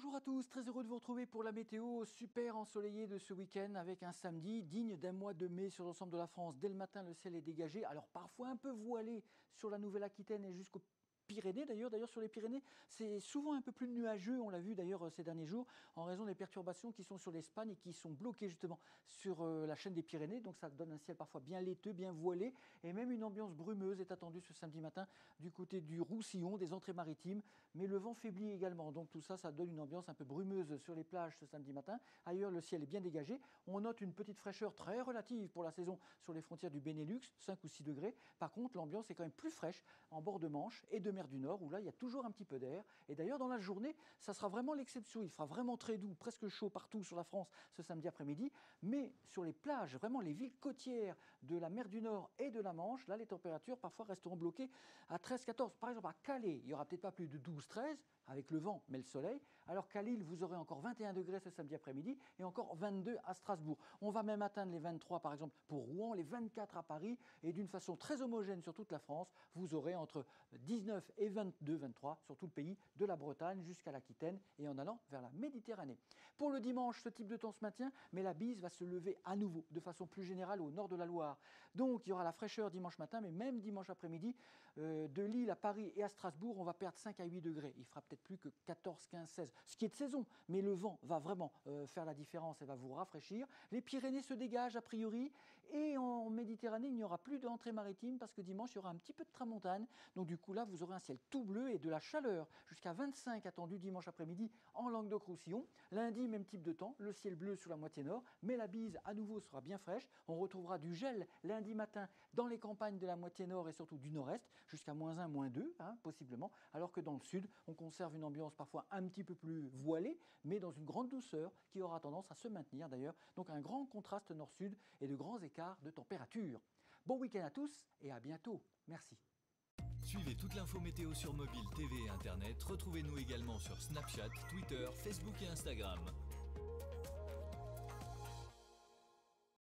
Bonjour à tous, très heureux de vous retrouver pour la météo super ensoleillée de ce week-end avec un samedi digne d'un mois de mai sur l'ensemble de la France. Dès le matin, le ciel est dégagé, alors parfois un peu voilé sur la Nouvelle-Aquitaine et jusqu'aux Pyrénées d'ailleurs. Sur les Pyrénées, c'est souvent un peu plus nuageux, on l'a vu d'ailleurs ces derniers jours, en raison des perturbations qui sont sur l'Espagne et qui sont bloquées justement sur la chaîne des Pyrénées. Donc ça donne un ciel parfois bien laiteux, bien voilé, et même une ambiance brumeuse est attendue ce samedi matin du côté du Roussillon, des entrées maritimes, mais le vent faiblit également. Donc tout ça, ça donne une ambiance un peu brumeuse sur les plages ce samedi matin. Ailleurs, le ciel est bien dégagé. On note une petite fraîcheur très relative pour la saison sur les frontières du Benelux, 5 ou 6 degrés. Par contre, l'ambiance est quand même plus fraîche en bord de Manche et de mer du Nord, où là, il y a toujours un petit peu d'air. Et d'ailleurs, dans la journée, ça sera vraiment l'exception. Il fera vraiment très doux, presque chaud partout sur la France ce samedi après-midi. Mais sur les plages, vraiment les villes côtières de la mer du Nord et de la Manche, là, les températures parfois resteront bloquées à 13-14. Par exemple, à Calais, il n'y aura peut-être pas plus de 12-13 avec le vent, mais le soleil. Alors qu'à Lille, vous aurez encore 21 degrés ce samedi après-midi et encore 22 à Strasbourg. On va même atteindre les 23, par exemple, pour Rouen, les 24 à Paris. Et d'une façon très homogène sur toute la France, vous aurez entre 19 et 22, 23 sur tout le pays, de la Bretagne jusqu'à l'Aquitaine et en allant vers la Méditerranée. Pour le dimanche, ce type de temps se maintient, mais la bise va se lever à nouveau, de façon plus générale au nord de la Loire. Donc il y aura la fraîcheur dimanche matin, mais même dimanche après-midi, de Lille à Paris et à Strasbourg, on va perdre 5 à 8 degrés. Il fera peut-être plus que 14, 15, 16, ce qui est de saison, mais le vent va vraiment faire la différence et va vous rafraîchir. Les Pyrénées se dégagent a priori, et en Méditerranée, il n'y aura plus d'entrée maritime parce que dimanche, il y aura un petit peu de tramontane. Donc du coup, là, vous aurez un ciel tout bleu et de la chaleur, jusqu'à 25 attendu dimanche après-midi en Languedoc-Roussillon. Lundi, même type de temps, le ciel bleu sur la moitié nord, mais la bise à nouveau sera bien fraîche. On retrouvera du gel lundi matin dans les campagnes de la moitié nord et surtout du nord-est, jusqu'à -1, -2, possiblement, alors que dans le sud, on conserve une ambiance parfois un petit peu plus voilée, mais dans une grande douceur qui aura tendance à se maintenir d'ailleurs. Donc un grand contraste nord-sud et de grands écarts de température. Bon week-end à tous et à bientôt. Merci. Suivez toute l'info météo sur mobile, TV et Internet. Retrouvez-nous également sur Snapchat, Twitter, Facebook et Instagram.